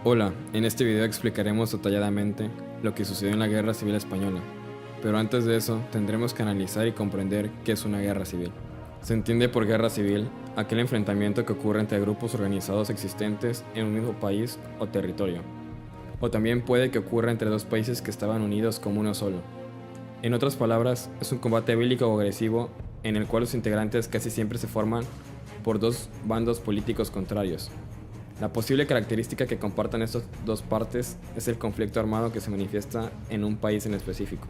Hola, en este video explicaremos detalladamente lo que sucedió en la Guerra Civil Española, pero antes de eso tendremos que analizar y comprender qué es una guerra civil. Se entiende por guerra civil aquel enfrentamiento que ocurre entre grupos organizados existentes en un mismo país o territorio, o también puede que ocurra entre dos países que estaban unidos como uno solo. En otras palabras, es un combate bélico o agresivo en el cual los integrantes casi siempre se forman por dos bandos políticos contrarios. La posible característica que compartan estas dos partes es el conflicto armado que se manifiesta en un país en específico,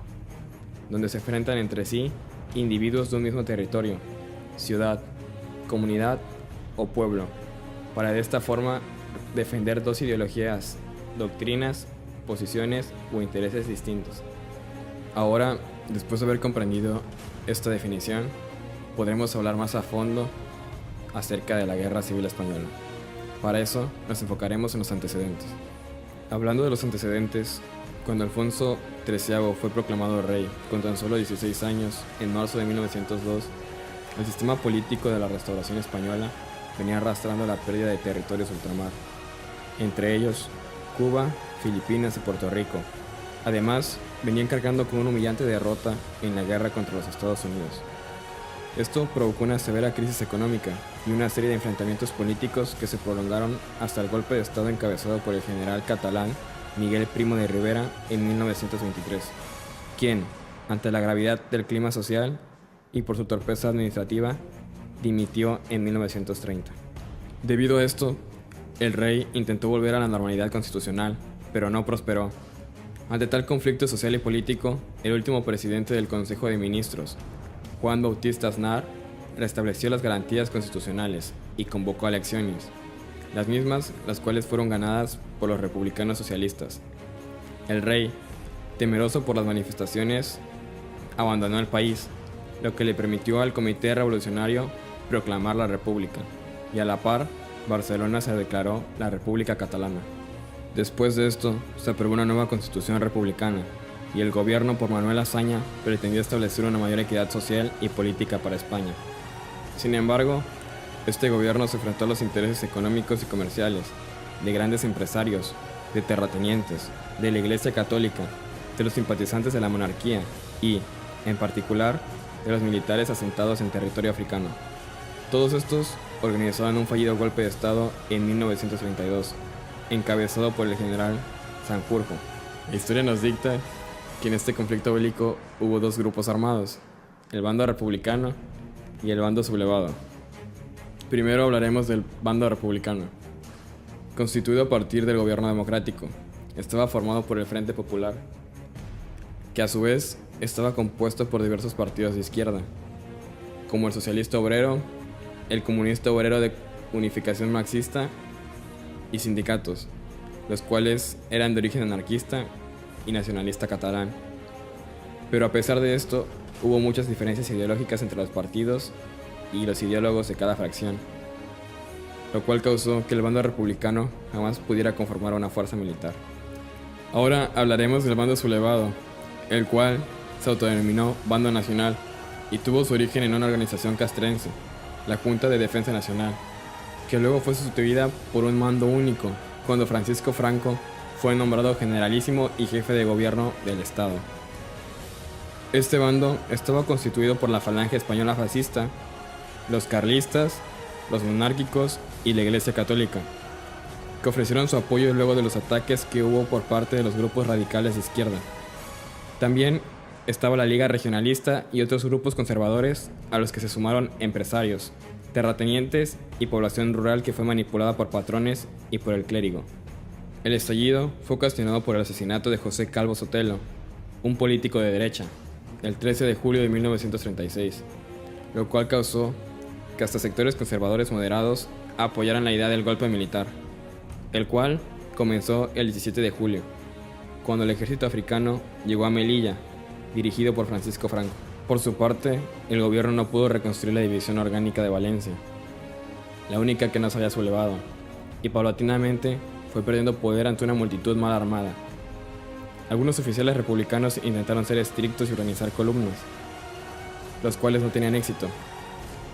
donde se enfrentan entre sí individuos de un mismo territorio, ciudad, comunidad o pueblo, para de esta forma defender dos ideologías, doctrinas, posiciones o intereses distintos. Ahora, después de haber comprendido esta definición, podremos hablar más a fondo acerca de la Guerra Civil Española. Para eso, nos enfocaremos en los antecedentes. Hablando de los antecedentes, cuando Alfonso XIII fue proclamado rey con tan solo 16 años, en marzo de 1902, el sistema político de la Restauración Española venía arrastrando la pérdida de territorios ultramar, entre ellos Cuba, Filipinas y Puerto Rico. Además, venían cargando con una humillante derrota en la guerra contra los Estados Unidos. Esto provocó una severa crisis económica y una serie de enfrentamientos políticos que se prolongaron hasta el golpe de Estado encabezado por el general catalán Miguel Primo de Rivera en 1923, quien, ante la gravedad del clima social y por su torpeza administrativa, dimitió en 1930. Debido a esto, el rey intentó volver a la normalidad constitucional, pero no prosperó. Ante tal conflicto social y político, el último presidente del Consejo de Ministros, Juan Bautista Aznar, restableció las garantías constitucionales y convocó a elecciones, las mismas las cuales fueron ganadas por los republicanos socialistas. El rey, temeroso por las manifestaciones, abandonó el país, lo que le permitió al Comité Revolucionario proclamar la República, y a la par, Barcelona se declaró la República Catalana. Después de esto, se aprobó una nueva constitución republicana, y el gobierno por Manuel Azaña pretendía establecer una mayor equidad social y política para España. Sin embargo, este gobierno se enfrentó a los intereses económicos y comerciales de grandes empresarios, de terratenientes, de la Iglesia Católica, de los simpatizantes de la monarquía y, en particular, de los militares asentados en territorio africano. Todos estos organizaron un fallido golpe de Estado en 1932, encabezado por el general Sanjurjo. La historia nos dicta que en este conflicto bélico hubo dos grupos armados, el bando republicano y el bando sublevado. Primero hablaremos del bando republicano, constituido a partir del gobierno democrático. Estaba formado por el Frente Popular, que a su vez estaba compuesto por diversos partidos de izquierda, como el Socialista Obrero, el Comunista Obrero de Unificación Marxista y sindicatos, los cuales eran de origen anarquista y nacionalista catalán. Pero a pesar de esto, hubo muchas diferencias ideológicas entre los partidos y los ideólogos de cada fracción, lo cual causó que el bando republicano jamás pudiera conformar una fuerza militar. Ahora hablaremos del bando sublevado, el cual se autodenominó Bando Nacional y tuvo su origen en una organización castrense, la Junta de Defensa Nacional, que luego fue sustituida por un mando único cuando Francisco Franco fue nombrado generalísimo y jefe de gobierno del Estado. Este bando estaba constituido por la Falange Española fascista, los carlistas, los monárquicos y la Iglesia Católica, que ofrecieron su apoyo luego de los ataques que hubo por parte de los grupos radicales de izquierda. También estaba la Liga Regionalista y otros grupos conservadores a los que se sumaron empresarios, terratenientes y población rural que fue manipulada por patrones y por el clérigo. El estallido fue ocasionado por el asesinato de José Calvo Sotelo, un político de derecha, el 13 de julio de 1936, lo cual causó que hasta sectores conservadores moderados apoyaran la idea del golpe militar, el cual comenzó el 17 de julio, cuando el ejército africano llegó a Melilla, dirigido por Francisco Franco. Por su parte, el gobierno no pudo reconstruir la división orgánica de Valencia, la única que no se había sublevado, y paulatinamente fue perdiendo poder ante una multitud mal armada. Algunos oficiales republicanos intentaron ser estrictos y organizar columnas, los cuales no tenían éxito,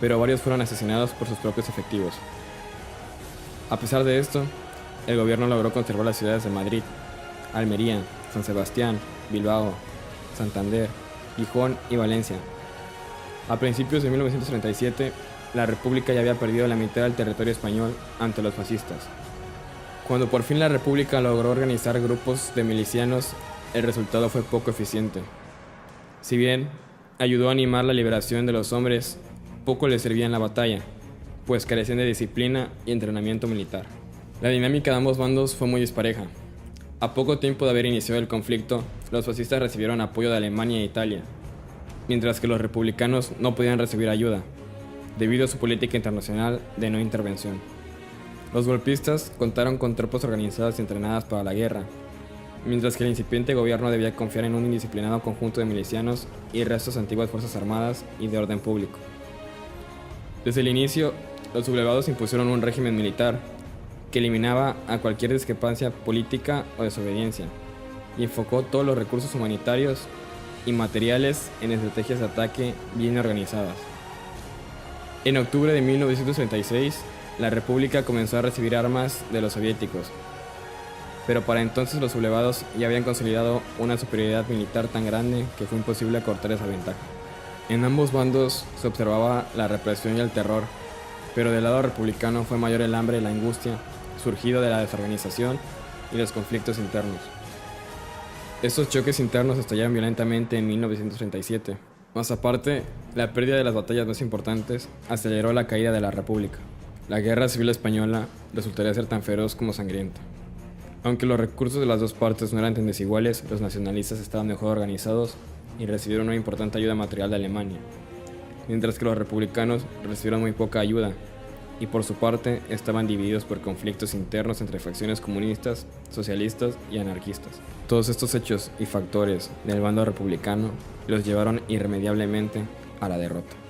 pero varios fueron asesinados por sus propios efectivos. A pesar de esto, el gobierno logró conservar las ciudades de Madrid, Almería, San Sebastián, Bilbao, Santander, Gijón y Valencia. A principios de 1937, la República ya había perdido la mitad del territorio español ante los fascistas. Cuando por fin la República logró organizar grupos de milicianos, el resultado fue poco eficiente. Si bien ayudó a animar la liberación de los hombres, poco les servía en la batalla, pues carecían de disciplina y entrenamiento militar. La dinámica de ambos bandos fue muy dispareja. A poco tiempo de haber iniciado el conflicto, los fascistas recibieron apoyo de Alemania e Italia, mientras que los republicanos no podían recibir ayuda, debido a su política internacional de no intervención. Los golpistas contaron con tropas organizadas y entrenadas para la guerra, mientras que el incipiente gobierno debía confiar en un indisciplinado conjunto de milicianos y restos de antiguas fuerzas armadas y de orden público. Desde el inicio, los sublevados impusieron un régimen militar que eliminaba a cualquier discrepancia política o desobediencia y enfocó todos los recursos humanitarios y materiales en estrategias de ataque bien organizadas. En octubre de 1936, la República comenzó a recibir armas de los soviéticos, pero para entonces los sublevados ya habían consolidado una superioridad militar tan grande que fue imposible acortar esa ventaja. En ambos bandos se observaba la represión y el terror, pero del lado republicano fue mayor el hambre y la angustia, surgido de la desorganización y los conflictos internos. Estos choques internos estallaron violentamente en 1937. Más aparte, la pérdida de las batallas más importantes aceleró la caída de la República. La Guerra Civil Española resultaría ser tan feroz como sangrienta. Aunque los recursos de las dos partes no eran tan desiguales, los nacionalistas estaban mejor organizados y recibieron una importante ayuda material de Alemania, mientras que los republicanos recibieron muy poca ayuda y por su parte estaban divididos por conflictos internos entre facciones comunistas, socialistas y anarquistas. Todos estos hechos y factores del bando republicano los llevaron irremediablemente a la derrota.